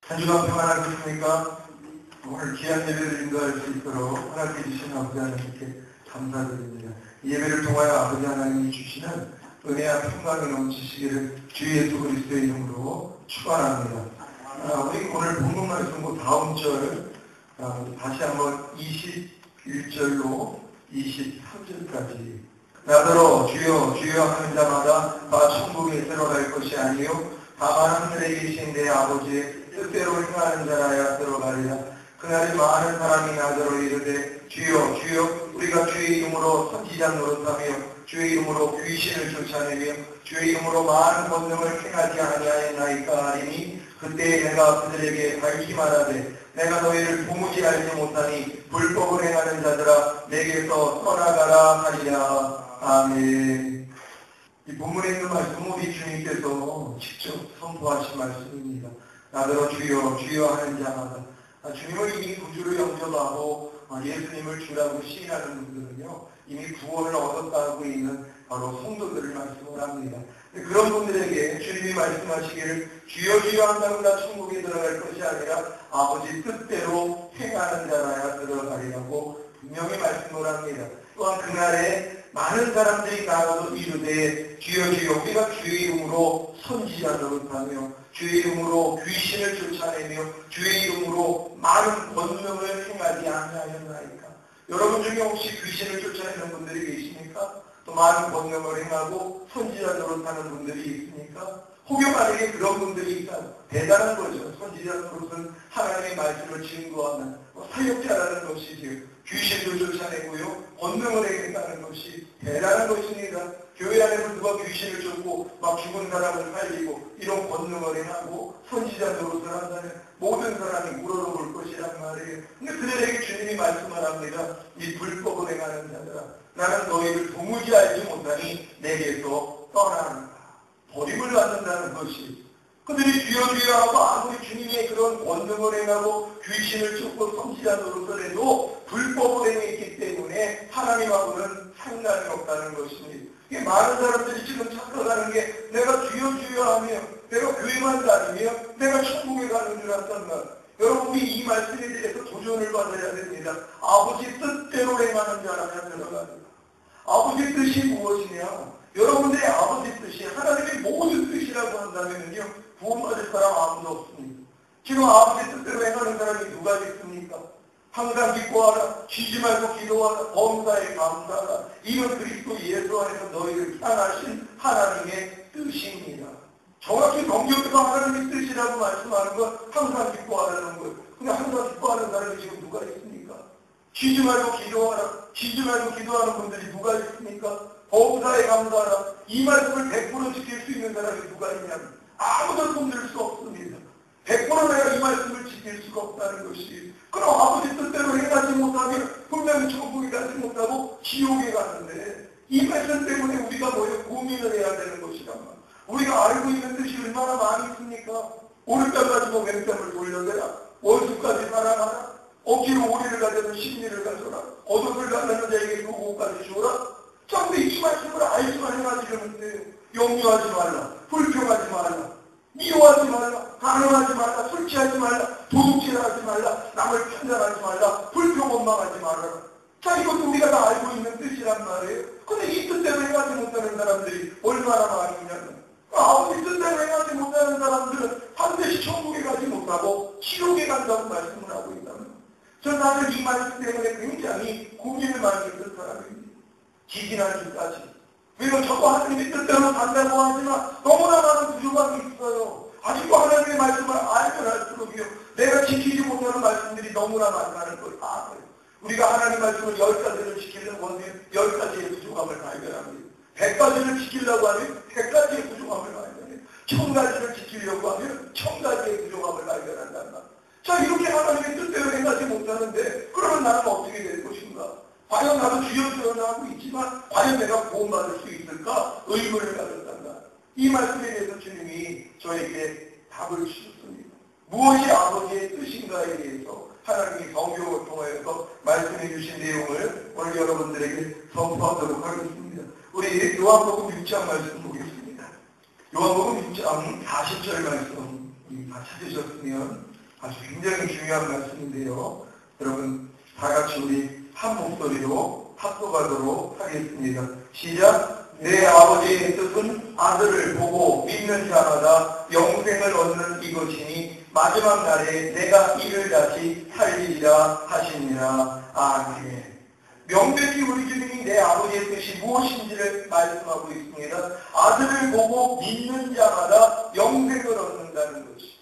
한 주간 평안하셨습니까? 오늘 귀한 예배를 인도할 수 있도록 허락해 주신 아버지 하나님께 감사드립니다. 이 예배를 통하여 아버지 하나님이 주시는 은혜와 평강이 넘치시기를 주 예수 그리스도의 이름으로 축원합니다. 우리 오늘 본문 말씀고 다음 절 다시 한번 21절로 23절까지 나더러 주여 주여 하는 자마다 다 천국에 들어갈 것이 아니요 다만 하늘에 계신 내 아버지의 뜻대로 행하는 자라야 들어가리라. 그날에 많은 사람이 나더러 이르되 주여 주여 우리가 주의 이름으로 선지자 노릇하며 주의 이름으로 귀신을 쫓아내며 주의 이름으로 많은 권능을 행하지 아니하였나이까 하리니 그때 내가 그들에게 밝히 말하되 내가 너희를 도무지 알지 못하니 불법을 행하는 자들아 내게서 떠나가라 하리라. 아멘. 이 본문에 있는 말씀은 우리 주님께서 직접 선포하신 말씀입니다. 나더러 주여 주여 하는 자마다 주님을 이미 구주로 영접하고 예수님을 주라고 시인하는 분들은요 이미 구원을 얻었다고 있는 바로 성도들을 말씀을 합니다. 그런 분들에게 주님이 말씀하시기를 주여 주여 한다고 다 천국에 들어갈 것이 아니라 아버지 뜻대로 행하는 자라야 들어가리라고 분명히 말씀을 합니다. 또한 그날에 많은 사람들이 나와서 이르되 주여 주여 우리가 주의 이름으로 선지자 노릇하며 주의 이름으로 귀신을 쫓아내며 주의 이름으로 많은 권능을 행하지 아니하였나이까. 여러분 중에 혹시 귀신을 쫓아내는 분들이 계십니까? 또 많은 권능을 행하고 선지자 노릇하는 분들이 있습니까? 혹여 만약에 그런 분들이 있다. 대단한 거죠. 선지자 노릇은 하나님의 말씀을 증거하는 사역자라는 것이지요. 귀신도 쫓아내고요. 권능을 행했다는 것이 대단한 것입니다. 교회 안에서 누가 귀신을 쫓고 막 죽은 사람을 살리고 이런 권능을 행하고 선지자 노릇을 한다면 모든 사람이 우러러볼 것이란 말이에요. 근데 그들에게 주님이 말씀을 합니다. 이 불법을 행하는 자들아 나는 너희를 도무지 알지 못하니 내게서 떠나라. 버림을 받는다는 것이 그들이 주여 주여 하고 아무리 주님의 그런 권능을 행하고 귀신을 쫓고 선지자 노릇을 해도 불법을 행했기 때문에 하나님하고는 상관이 없다는 것입니다. 이게 많은 사람들이 지금 착각하는 게 내가 주여 주여 하며 내가 교회만 다니며 내가 천국에 가는 줄 안단 말. 여러분 우리 이 말씀에 대해서 도전을 받아야 됩니다. 아버지 뜻대로 행하는 자라면 들어가니까. 아버지 뜻이 무엇이냐? 여러분들의 아버지 뜻이 하나님의 모든 뜻이라고 한다면요 구원받을 사람 아무도 없습니다. 지금 아버지 뜻대로 행하는 사람이 누가 있습니까? 항상 기뻐하라, 쉬지 말고 기도하라, 범사에 감사하라. 이는 그리스도 예수 안에서 너희를 향하신 하나님의 뜻입니다. 정확히 성경에서 하나님의 뜻이라고 말씀하는 건 항상 기뻐하라는 거예요. 근데 항상 기뻐하는 사람이 지금 누가 있습니까? 쉬지 말고 기도하라, 쉬지 말고 기도하는 분들이 누가 있습니까? 범사에 감사하라. 이 말씀을 100% 지킬 수 있는 사람이 누가 있냐면 아무도 손들 수 없습니다. 100% 내가 이 말씀을 지킬 수가 없다는 것이. 그럼 아버지 뜻대로 행하지 못하면 분명히 천국에 가지 못하고 지옥에 가는데 이 말씀 때문에 우리가 뭐예요? 고민을 해야 되는 것이란 말이에요. 우리가 알고 있는 뜻이 얼마나 많이 있습니까? 오른발 가지고 왼뺨을 돌려대라. 월수까지 사랑하라. 억지로 오리를 가져도 심리를 가져라. 겉옷을 달라는 자에게 요구까지 주어라. 근데 이 말씀을 알지만 해가지고는 돼요. 염려하지 말라. 불평하지 말라. 미워하지 말라. 간음하지 말라. 술 취하지 말라. 도둑질하지 말라. 남을 판단하지 말라. 불평 원망하지 말라. 자, 이것도 우리가 다 알고 있는 뜻이란 말이에요. 근데 이 뜻대로 행하지 못하는 사람들이 얼마나 많이 있냐면 아버지 뜻대로 행하지 못하는 사람들은 반드시 천국에 가지 못하고 지옥에 간다고 말씀을 하고 있다는 저는 나는 이 말씀 때문에 굉장히 고민을 많이 했던 사람입니다. 기진하기까지. 왜냐면 저거 하나님의 뜻대로 간다고 하지만 너무나 많은 부족함이 있어요. 아직도 하나님의 말씀을 알면 할수록요. 내가 지키지 못하는 말씀들이 너무나 많다는 걸 알아요. 우리가 하나님 말씀을 10가지를 지키려고 하면 10가지의 부족함을 발견합니다. 100가지를 지키려고 하면 100가지의 부족함을 발견해요. 1000가지를 지키려고 하면 1000가지의 부족함을 발견한단 말이에요. 자, 이렇게 하나님의 뜻대로 행하지 못하는데 그러면 나는 어떻게 될 것인가? 과연 나도 주여 주여 하고 있지만 과연 내가 구원받을 수 있을까? 의문을 가졌단다. 이 말씀에 대해서 주님이 저에게 답을 주셨습니다. 무엇이 아버지의 뜻인가에 대해서 하나님이 성경을 통하여서 말씀해 주신 내용을 오늘 여러분들에게 선포하도록 하겠습니다. 우리 요한복음 6장 말씀 보겠습니다. 요한복음 6장 40절 말씀 다 찾으셨으면 아주 굉장히 중요한 말씀인데요. 여러분 다 같이 우리 한 목소리로 합독하도록 하겠습니다. 시작! 내 아버지의 뜻은 아들을 보고 믿는 자마다 영생을 얻는 이것이니 마지막 날에 내가 이를 다시 살리리라 하시니라. 아멘. 명백히 우리 주님이 내 아버지의 뜻이 무엇인지를 말씀하고 있습니다. 아들을 보고 믿는 자마다 영생을 얻는다는 것이.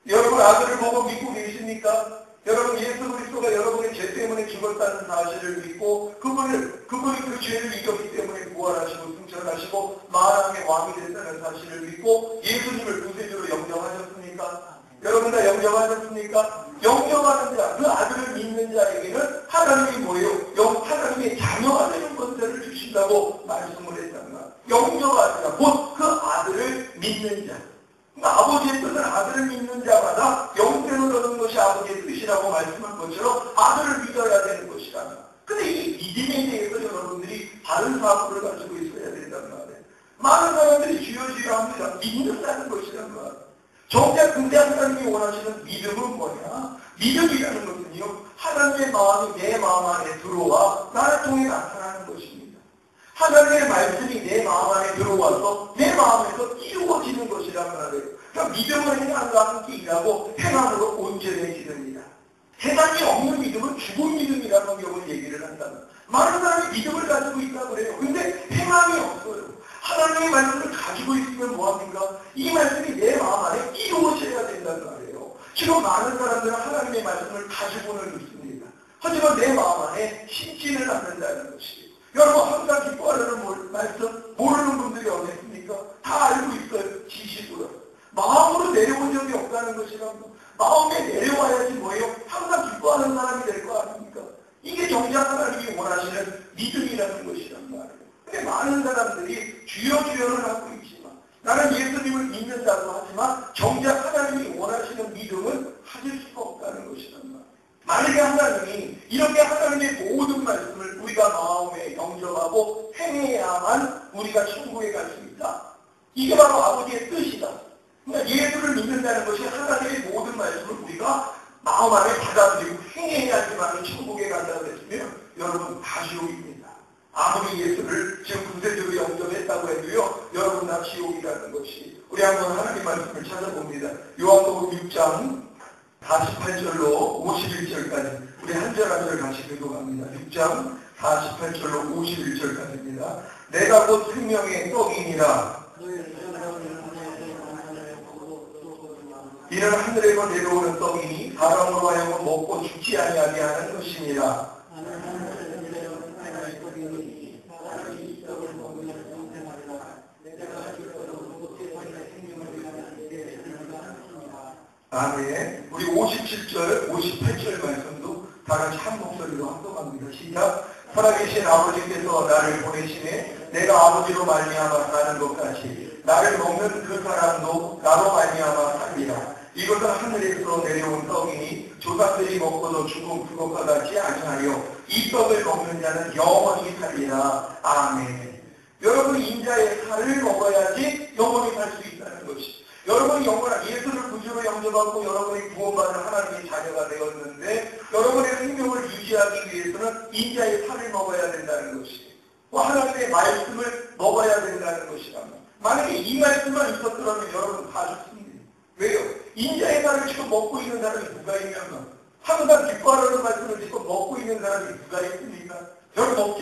여러분 아들을 보고 믿고 계십니까? 여러분 예수 그리스도가 여러분의 죄 때문에 죽었다는 사실을 믿고 그분이 그 죄를 이겼기 때문에 부활하시고 승천하시고 만왕의 왕이 됐다는 사실을 믿고 예수님을 구세주로 영접하셨습니까? 여러분 다 영접하셨습니까? 영접하는 자, 그 아들을 믿는 자에게는 하나님이 뭐예요? 하나님의 자녀가 되는 권세를 주신다고 말씀을 했잖아. 영접하는 자, 곧 그 아들을 믿는 자. 아버지의 뜻은 아들을 믿는 자마다 영생을 얻는 것이 아버지의 뜻이라고 말씀한 것처럼 아들을 믿어야 되는 것이라면, 근데 이 믿음에 대해서 여러분들이 바른 사고를 가지고 있어야 된단 말이에요. 많은 사람들이 주여 합니다. 믿는다는 것이란 말이에요. 정작 근데 하나님이 원하시는 믿음은 뭐냐? 믿음이라는 것은요, 하나님의 마음이 내 마음 안에 들어와 나를 통해 나타나는 것입니다. 하나님의 말씀이 내 마음 안에 들어와서 내 마음에서 이루어지는 것이란 말이에요. 그러니까 믿음을 행함과 함께 일하고 행함으로 온전해지습니다. 행함이 없는 믿음은 죽은 믿음이라는 성경을 얘기를 한다면, 많은 사람이 믿음을 가지고 있다고 그래요. 근데 행함이 없어요. 하나님의 말씀을 가지고 있으면 뭐합니까? 이 말씀이 내 마음 안에 이루어져야 된다는 말이에요. 지금 많은 사람들은 하나님의 말씀을 가지고는 있습니다. 하지만 내 마음 안에 심지는 않는다는 것이에요. 여러분 항상 기뻐하려는 말씀 모르는 분들이 어디 있습니까? 다 알고 있어요. 지식으로. 마음으로 내려온 적이 없다는 것이라고. 마음에 내려와야지 뭐예요? 항상 기뻐하는 사람이 될 거 아닙니까? 이게 정작 하나님이 원하시는 믿음이라는 것이란 말이에요. 근데 많은 사람들이 주여주여를 하고 있지만, 나는 예수님을 믿는다고 하지만 정작 하나님이 원하시는 믿음은 가질 수가 없다는 것이란 말이에요. 만약에 하나님이 이렇게 하나님의 모든 말씀을 우리가 마음에 영접하고 행해야만 우리가 천국에 갈 수 있다. 이게 바로 아버지의 뜻이다. 그러니까 예수를 믿는다는 것이 하나님의 모든 말씀을 우리가 마음 안에 받아들이고 행해야지만 천국에 간다고 했으면 여러분 다 지옥입니다. 아무리 예수를 지금 구세주로 영접했다고 해도요, 여러분 다 지옥이라는 것이. 우리 한번 하나님 말씀을 찾아봅니다. 요한복음 6장 48절로 51절까지 우리 한 절 한 절 같이 교독합니다. 6장 48절로 51절까지입니다. 내가 곧 생명의 떡이니라. 이는 하늘에서 내려오는 떡이니 사람으로 하여금 먹고 죽지 아니하게 하는 것이니라. 아멘. 우리 57절, 58절 말씀도 다 같이 한 목소리로 합독합니다. 시작. 살아계신 아버지께서 나를 보내시네 내가 아버지로 말미암아 사는 것 같이 나를 먹는 그 사람도 나로 말미암아 살리라. 이것은 하늘에서 내려온 떡이니 조상들이 먹고도 죽은 그것과 같이 아니하여 이 떡을 먹는 자는 영원히 살리라. 아멘. 여러분이 인자의 살을 먹어야지 영원히 살 수 있다는 것이. 여러분이 영원한 예수를 구주로 영접하고 여러분이 구원받은 하나님의 자녀가 되었는데 여러분의 생명을 유지하기 위해서는 인자의 살을 먹어야 된다는 것이. 하나님의 말씀을 먹어야 된다는 것이라면, 만약에 이 말씀만 있었더라면 여러분 다 죽습니다. 왜요? 인자의 살을 지금 먹고 있는 사람이 누가 있냐면, 항상 기뻐하라는 말씀을 지금 먹고 있는 사람이 누가 있습니까? 여러분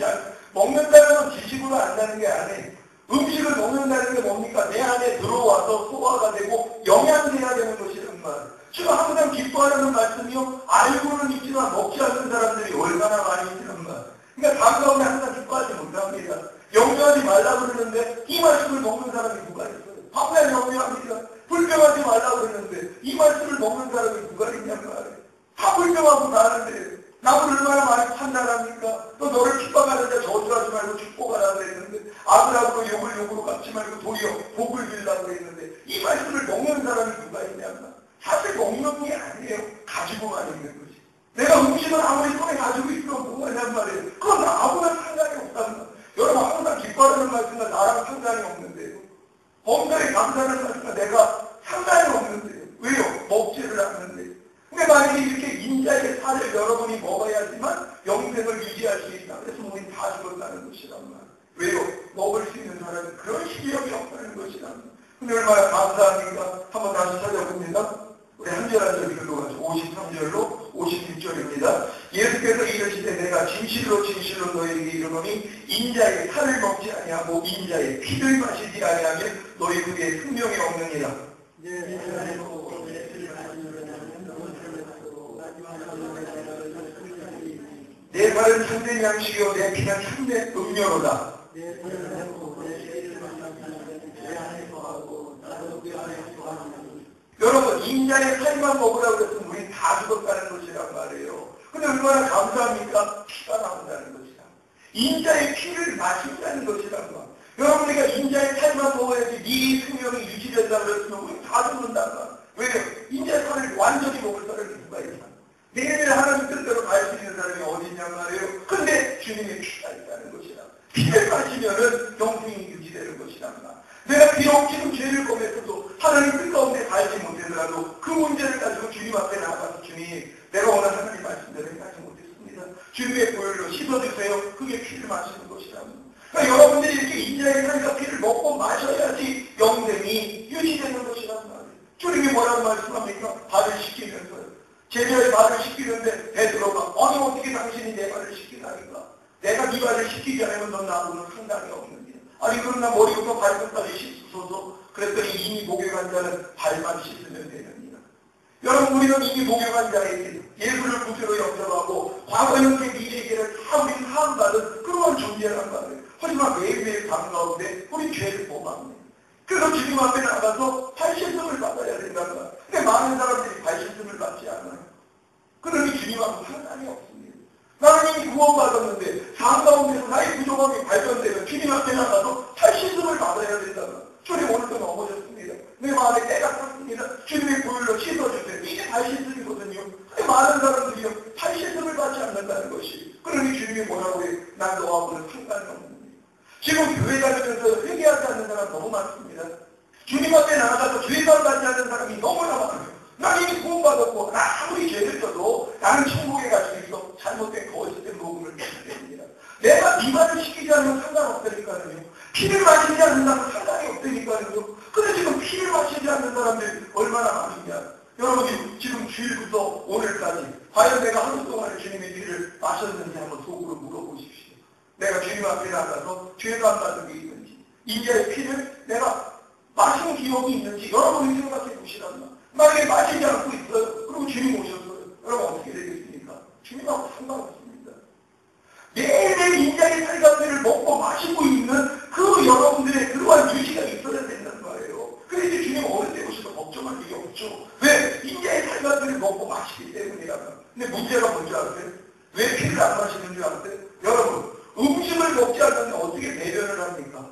먹는다는 건 지식으로 안다는 게 아니에요. 음식을 먹는다는 게 뭡니까? 내 안에 들어와서 소화가 되고 영양돼야 되는 것이란 말. 지금 항상 기뻐하라는 말씀이요, 알고는 있지만 먹지 않는 사람들이 얼마나 많이 있는 말. 그러니까 당 가운데 항상 기뻐하지 못합니다. 염려하지 말라고 그러는데 이 말씀을 먹는 사람이 누가 있어요? 밥에 염려합니다. 불평하지 말라고 그러는데 이 말씀을 먹는 사람이 누가 있냔 말이에요. 다 불평하고 사는데 남을 얼마나 많이 판단합니까? 또 너를 핍박하는데 저주하지 말고 축복하라고 그랬는데, 아들하고 욕으로 갚지 말고 도리어 복을 빌라고 그랬는데 이 말씀을 먹는 사람이 누가 있냐면, 사실 먹는 게 아니에요. 가지고만 있는 거지. 내가 음식을 아무리 손에 가지고 있으면 뭐하냔 말이에요. 그건 나하고는 상관이 없다는 거예요. 여러분 항상 기뻐하는 말씀과 나랑 상관이 없는데요. 범사에 감사하는 말씀과 내가 상관이 없는데요. 왜요? 먹지를 않는데. 근데 만약에 이렇게 인자의 살을 여러분이 먹어야지만 영생을 유지할 수 있다. 그래서 우리 다 죽었다는 것이란 말이에요. 왜요? 먹을 수 있는 사람은 그런 실력이 없다는 것이란 말이에요. 근데 얼마나 감사합니까? 한번 다시 찾아봅니다. 우리 한 절 한 절 읽어가지고 53절로 56절입니다. 예수께서 이르시되 내가 진실로 진실로 너희에게 이르노니 인자의 살을 먹지 아니하고 인자의 피를 마시지 아니하면 너희 그에 생명이 없느니라. 내 발은 참된 양식이요 내 피는 참된 음료로다. 여러분 인자의 살만 먹으라고 했으면 우리 다 죽었다는 것이란 말이에요. 근데 얼마나 감사합니까? 피가 나온다는 것이다. 인자의 피를 마신다는 것이란 말. 여러분 우리가 인자의 살만 먹어야지 네 생명이 유지된다고 했으면 우리 다 죽는단 말. 왜요? 인자의 살을 완전히 먹을 사람이 누가 있나? 내일 하나님 뜻대로 갈 수 있는 사람이 어디 있냔 말이에요. 근데 주님의 피가 있다는 것이다. 피를 마시면은 영생이 유지되는 것이란 말. 내가 비록 지금 죄를 범했어도 하나님 뜻 가운데 살지 못하더라도 그 문제를 가지고 주님 앞에 나가서 주님 내가 오늘 하나님 말씀대로 하지 못했습니다. 주님의 보혈로 씻어주세요. 그게 피를 마시는 것이란 말. 그러니까 여러분들이 이렇게 인자의 살과 피를 먹고 마셔야지 영생이 유지되는 것이란 말이에요. 주님이 뭐라고 말씀합니까? 발을 씻기면서요. 제자의 발을 씻기는데 베드로가 아니 어떻게 당신이 내 발을 씻기나니까? 내가 네 발을 씻기지 않으면 넌 나하고는 상관이 없는데. 아니 그러나 머리부터 발끝까지 씻어서 그랬더니 이미 목욕한 자는 발만 씻으면 되느니라. 여러분 우리는 이미 목욕한 자에게 예수를 구주로 영접하고 과거 형제 미래계를 다 우리 사함받은 그런 존재란 말이에요. 하지만 매일매일 삶 가운데 우리 죄를 범합니다. 그래서 주님 앞에 나가서 발신성을 받아야 된단 말이에요. 근데 많은 사람들이 발신성을 받지 않아요. 그러니 주님하고 상관이 없습니다. 나는 이미 구원받았는데 삶 가운데서 나의 부족함이 발견되면 주님 앞에 나가서 발신성을 받아야 된단 말이에요. 주님 오늘도 넘어졌습니다. 내 마음에 때가 탔습니다. 주님의 보혈로 씻어주세요. 이게 발신성이거든요. 근데 많은 사람들이요 발신성을 받지 않는다는 것이. 그러니 주님이 뭐라고 해요? 난 너하고는 상관이 없는 거예요. 지금 교회 다니면서 회개하지 않는 사람 너무 많습니다. 주님 앞에 나가서 죄가 받지 않는 사람이 너무나 많아요. 난 이미 구원받았고 나 아무리 죄를 져도 나는 천국에 갈 수 있어. 잘못된 거짓된 복음을 믿기 때문이다. 내가 네 말을 시키지 않으면 상관없다니까요. 피를 마시지 않는다면 상관이 없다니까요. 근데 지금 피를 마시지 않는 사람들이 얼마나 많으냐. 여러분이 지금 주일부터 오늘까지 과연 내가 하루 동안에 주님의 피를 마셨는지 한번 속으로 물어보십시오. 내가 주님 앞에 나가서 죄가 안 받은 게 있는지 인자의 피를 내가 마신 기억이 있는지 여러분이 생각해 보시란 말. 만약에 마시지 않고 있어요. 그리고 주님 오셨어요. 여러분 어떻게 되겠습니까? 주님하고 상관없습니다. 매일매일 인자의 살과 피를 먹고 마시고 있는 그 여러분들의 그러한 유지가 있어야 된다는 거예요. 그래서 주님 어느 때 오셔도 걱정할 일이 없죠. 왜? 인자의 살과 피를 먹고 마시기 때문이라면. 근데 문제가 뭔지 아세요? 왜 피를 안 마시는 줄 아세요? 여러분 음식을 먹지 않는데 어떻게 배변을 합니까?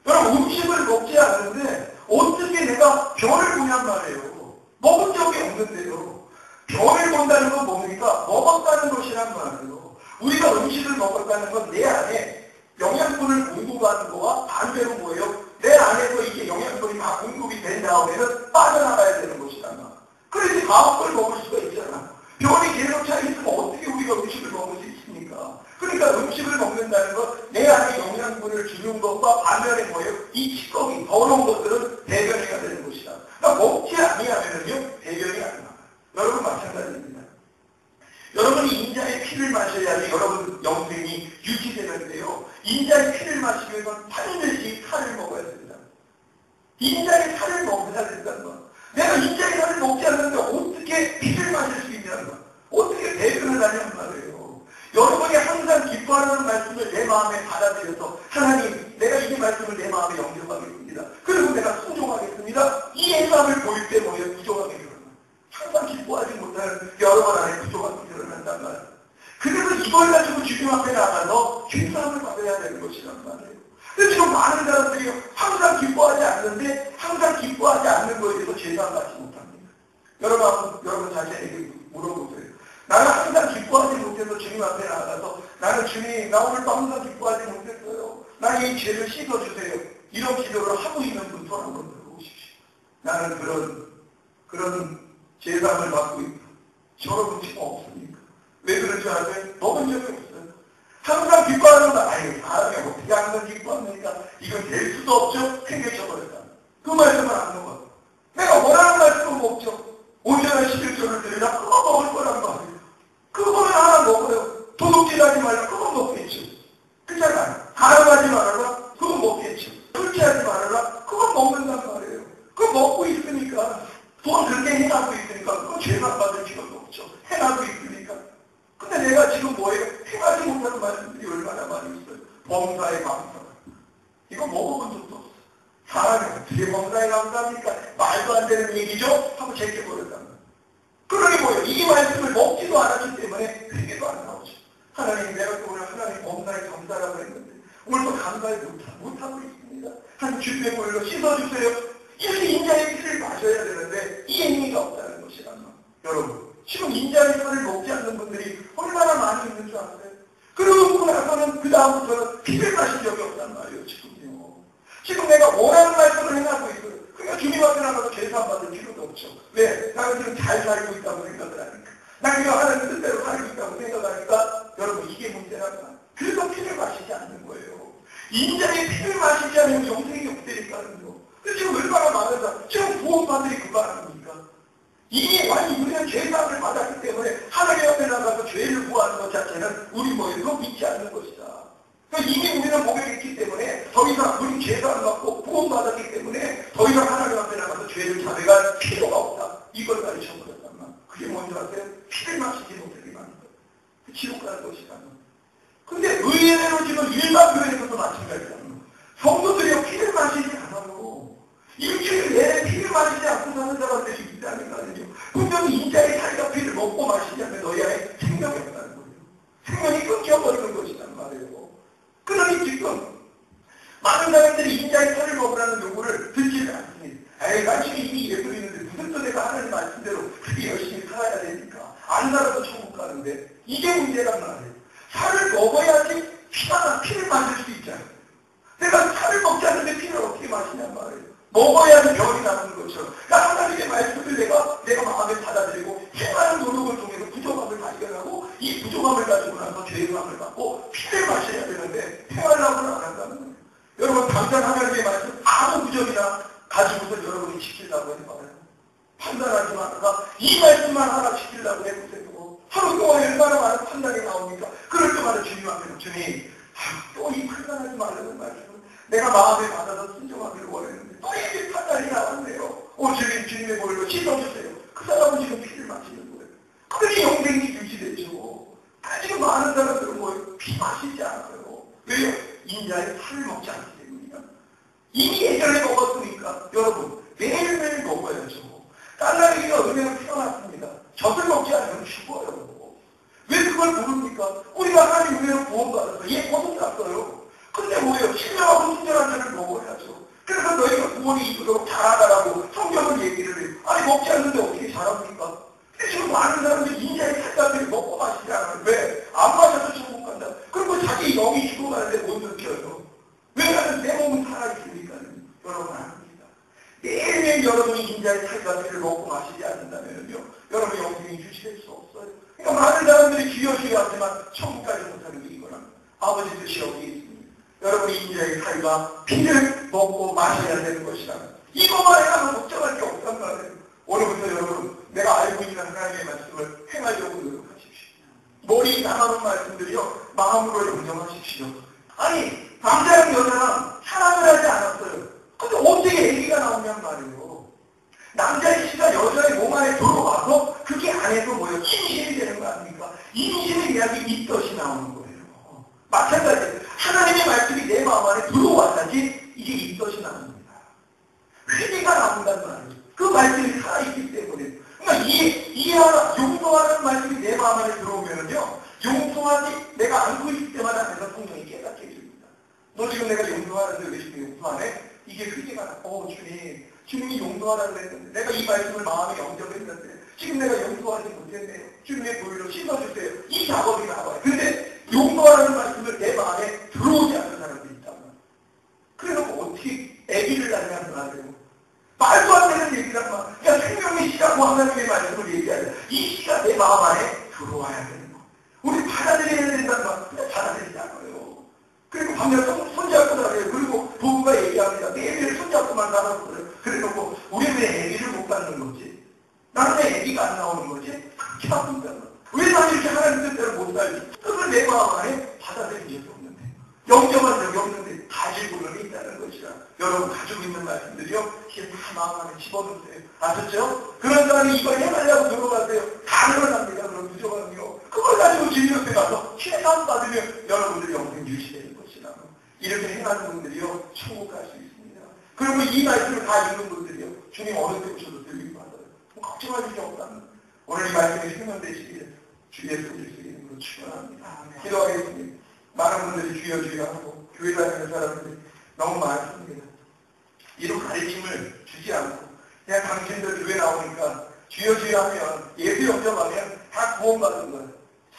여러분 음식을 먹지 않는데 어떻게 내가 변을 보냔 말이에요. 먹은 적이 없는데요. 변을 본다는 건 뭡니까? 먹었다는 것이란 말이에요. 우리가 음식을 먹었다는 건 내 안에 영양분을 공급하는 거와 반대로 뭐예요? 내 안에서 이게 영양분이 다 공급이 된 다음에는 빠져나가야 되는 것이란 말이에요. 그래서 다음 걸 먹을 수가 있잖아. 변이 계속 차 있으면 어떻게 우리가 음식을 먹을 수 있습니까? 그러니까 음식을 먹는다는 건 내 안에 영양분을 주는 것과 반면에 뭐예요? 이 찌꺼기, 더러운 것들은 배변이가 되는 것이다. 그러니까 먹지 아니하면요 배변이 안 나와요. 여러분 마찬가지입니다. 여러분이 인자의 피를 마셔야지 여러분 영생이 유지되는데요. 인자의 피를 마시기 위해서는 반드시 살을 먹어야 됩니다. 인자의 살을 먹어야 된다는 것. 내가 인자의 살을 먹지 않는데 어떻게 피를 마실 수 있냐는 것. 어떻게 배변을 하냐는 말이에요. 여러분이 항상 기뻐하는 말씀을 내 마음에 받아들여서 하나님 내가 이 말씀을 내 마음에 영접하겠습니다. 그리고 내가 순종하겠습니다. 이 예감을 보일 때 뭐예요? 부족하게 일어나요. 항상 기뻐하지 못하는 여러분 안에 부족함이 일어난단 말이에요. 그래서 이걸 가지고 주님 앞에 나가서 힘싸움을 받아야 되는 것이란 말이에요. 근데 지금 많은 사람들이 항상 기뻐하지 않는데 항상 기뻐하지 않는 거에 대해서 제사를 받지 못합니다. 여러분 자신에게 물어보세요. 나는 항상 기뻐하지 못해서 주님 앞에 나가서 나는 주님 나 오늘도 항상 기뻐하지 못했어요. 나의 이 죄를 씻어주세요. 이런 기도를 하고 있는 분 손 한번 들어보십시오. 나는 그런 제사를 받고 있고 여러분 지금 없습니까? 왜 그런 줄 아세요? 먹은 적이 없어요. 항상 기뻐하는 거 아유 사람이 어떻게 항상 기뻐합니까? 이건 될 수도 없죠. 생겨져버렸다. 그 말씀을 안 먹어요. 내가 원하는 말씀은 먹죠. 온전한 11조를 드리라 그거 먹을 거란 말이에요. 그거는 하나 먹어요. 도둑질하지 말라 그거 먹겠죠. 그렇잖아요. 가름하지 말아라 그거 먹겠죠. 술취하지 말아라 그거 먹는단 말이에요. 그거 먹고 있으니까 돈 그렇게 해나고 있으니까 그거 죄만 받을 필요도 없죠. 해나고 있으니까. 근데 내가 지금 뭐예요? 행하지 못하는 말씀들이 얼마나 많이 있어요. 범사에 감사. 이거 먹어본 적도 없어요. 사람이 어떻게 범사에 감사합니까? 말도 안 되는 얘기죠? 하고 제껴버렸단 말이에요. 그러니 뭐예요? 이 말씀을 먹지도 않았기 때문에 회개도 안 나오죠. 하나님 내가 또 오늘 하나님 범사에 감사라고 했는데 오늘도 감사에 못하고 있습니다. 한 주님의 보일러 씻어주세요. 이렇게 인자의 피를 마셔야 되는데 이 행위가 없다는 것이란 말이에요. 여러분 지금 인자의 피를 먹지 않는 분들이 얼마나 많이 있는 줄 아세요? 그러고 나서는 그 다음부터는 피를 마신 적이 없단 말이에요. 지금요. 지금 내가 원하는 말씀을 행하고 있어요. 그러니까 주님 앞에 나가서 제사 받을 필요도 없죠. 왜? 나는 지금 잘 살고 있다고 생각을 하니까. 난 이거 하나님 뜻대로 살고 있다고 생각하니까 여러분 이게 문제란 말이에요. 그래서 피를 마시지 않는 거예요. 인자의 피를 마시지 않으면 영생이 없다니까요. 지금 얼마나 많은 사람, 지금 구원받들이 그 말합니까? 이미 완전 우리는 죄사함을 받았기 때문에 하나님 앞에 나가서 죄를 구하는 것 자체는 우리 뭐예요? 믿지 않는 것이다. 그러니까 이미 우리는 목에 있기 때문에 더 이상 우리 죄사함을 받고 구원받았기 때문에 더 이상 하나님 앞에 나가서 죄를 자백할 필요가 없다. 이걸 가르쳐버렸단 말이에요. 그게 뭔지 아세요? 피를 마시지 못하게 만든 거예요. 지옥 가는 것이란 말이에요. 근데 의외로 지금 일반 교회에서도 마찬가지란 말이에요. 성도들이 피를 마시지 않아요. 일주일 내내 피를 마시지 않고 사는 사람들이 있다는 거 아니에요. 분명히 인자의 살과 피를 먹고 마시지 않으면 너희 안에 생명이 없다는 거예요. 생명이 끊겨버리는 것이란 말이에요. 그러니 지금 많은 사람들이 인자의 살을 먹으라는 요구를 듣지는 않습니다. 에이, 난 지금 이미 예수 믿는데 무슨 또 내가 하나님 말씀대로 그렇게 열심히 살아야 되니까. 안 살아도 천국 가는데 이게 문제란 말이에요. 살을 먹어야지 피를 마실 수 있잖아요. 내가 살을 먹지 않는데 피를 어떻게 마시냔 말이에요. 먹어야지 병이 나는 것처럼. 그러니까 하나님의 말씀을 내가 마음에 받아들이고 행하는 노력을 통해서 부족함을 발견하고 이 부족함을 가지고 나서 죄감을 받고 피를 마셔야 되는데 행하려고는 안 한다는 거예요. 여러분 당장 하나님의 말씀 아무 부족이나 가지고서 여러분이 지키려고 해봐요. 판단하지 말아가 이 말씀만 하나 지키려고 해보세요. 하루 동안 얼마나 많은 판단이 나옵니까? 그럴 때마다 주님 앞에 주님 또 이 판단하지 말라는 말씀을 내가 마음에 받아서 순종하기를 원했는데 또 이게 판단이 나왔네요. 주님의 보일러 씻어주세요. 그 사람은 지금 피를 마시는 거예요. 그러니 영생이 유지되죠. 지금 많은 사람들은 뭐예요? 피 마시지 않아요. 왜요? 인자의 살을 먹지 않기 때문이야. 이미 예전에 먹었으니까 여러분 매일매일 먹어야죠. 딸나귀가 은혜로 태어났습니다. 젖을 먹지 않으면 죽어요. 왜 그걸 모릅니까? 우리가 하나님 은혜로 구원받았어요. 얘 거듭났어요. 근데 뭐예요? 신령하고 순전한 자를 먹어야죠. 그래서 너희가 구원이 이루도록 잘하다라고 성경을 얘기를 해요. 아니 먹지 않는데 어떻게 잘합니까? 근데 지금 많은 사람들이 인자의 살감을 먹고 마시지 않아요. 왜? 안 마셔도 천국 간다. 그리고 자기 영이 죽어가는데 못 느껴요. 왜 나는 내 몸은 살아있으니까 여러분 아닙니다. 매일매일 여러분이 인자의 살감을 먹고 마시지 않는다면요. 여러분이 영생이 유지될 수 없어요. 그러니까 많은 사람들이 기여주려 하지만 천국까지 못하는 게 이거는 아버지 뜻이 여기 있습니다. 여러분이 인자의 살과 피를 먹고 마셔야 되는 것이다. 이것만 해가면 걱정할 게 없단 말이에요. 오늘부터 여러분 내가 알고 있는 하나님의 말씀을 행하려고 노력하십시오. 머리 나가는 말씀들이요. 마음으로 영정하십시오. 아니 남자랑 여자랑 사랑을 하지 않았어요. 근데 어떻게 얘기가 나오냔 말이에요. 남자의 씨가 여자의 몸 안에 들어와서 그게 안에서 뭐예요? 임신이 되는 거 아닙니까? 임신의 이야기 있듯이 나오는 거예요. 마찬가지예요. 하나님의 말씀이 내 마음 안에 들어와야지 이게 있듯이 나옵니다. 회개가 나온단 말이에요. 그 말씀이 살아있기 때문에. 그러니까 이해하라, 용서하라는 말씀이 내 마음 안에 들어오면은요, 용서하지 내가 안고 있을 때마다 내가 성령이 깨닫게 해줍니다. 너 지금 내가 용서하는데 왜 지금 용서 안 해? 이게 회개가 나. 주님이 용서하라고 했는데 내가 이 말씀을 마음에 영접했는데 지금 내가 용서하지 못했네요. 주님의 보혈로 씻어주세요. 이 작업이 나와요. 근데 용서하라는 말씀을 내 마음에 들어오지 않는 사람들이 있단 말이에요. 그래서 어떻게 애기를 낳냐는 말이에요. 말도 안 되는 얘기란 말이에요. 그러니까 생명의 시작은 받으라고 하나님의 말씀을 얘기하자. 이 씨가 내 마음 안에 들어와야 되는 거. 우리 받아들여야 된다는 거. 근데 받아들이지 않아요. 그리고 방금 손잡고라 그래요. 그리고 부부가 얘기합니다. 내 애비를 손잡고만 나가고 그래요. 그래놓고 우리 왜 애비를 못 받는 거지? 나는 왜 애비가 안 나오는 거지? 그렇게 아픈다. 왜 나는 이렇게 하나님 뜻대로 못 살지? 그걸 내 마음 안에 받아들인 적이 없는데. 영접한 적이 없는데 가지고는 있다는 것이라. 여러분 가지고 있는 말씀들이요. 이게 다 마음 안에 집어넣으세요. 아셨죠? 그런 사람이 이걸 해달라고 들어가세요. 다 늘어납니다. 그럼 무조건요. 그걸 가지고 진료에 가서 최선 받으면 여러분들이 영생 유지되는 것이라. 이렇게 행하는 분들이요. 천국 갈 수 있습니다. 그리고 이 말씀을 다 읽는 분들이요. 주님 어느 때 오셔도 들리게 받아요. 걱정할 일이 없다는 오늘 이 말씀이 생명되시기에 주의 손을 쓰기는 걸로 축원합니다. 기도하겠습니다. 많은 분들이 주여 주여 하고 교회 다니는 사람들이 너무 많습니다. 이런 가르침을 주지 않고 그냥 당신들 교회 나오니까 주여 주여 하면 예수 영접하면 다 구원받는 거예요.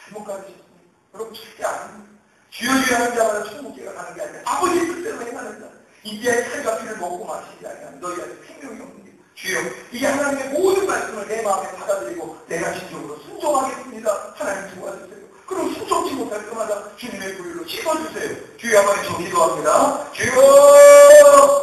잘못 가르쳤습니다. 여러분 절대 아닙니다. 주여 주여 하는 자마다 천국에 가는 게 아니라 아버지 뜻대로 행하는 자. 이제 살과 피를 먹고 마시지 아니하면 너희한테 생명이 없는 게 주여 이게 하나님의 모든 말씀을 내 마음에 받아들이고 내가 진정으로 순종하겠습니다. 하나님 도와주세요. 그럼 순종치 못할 때마다 주님의 불로 씹어주세요. 주여 한번 좀 기도합니다. 주여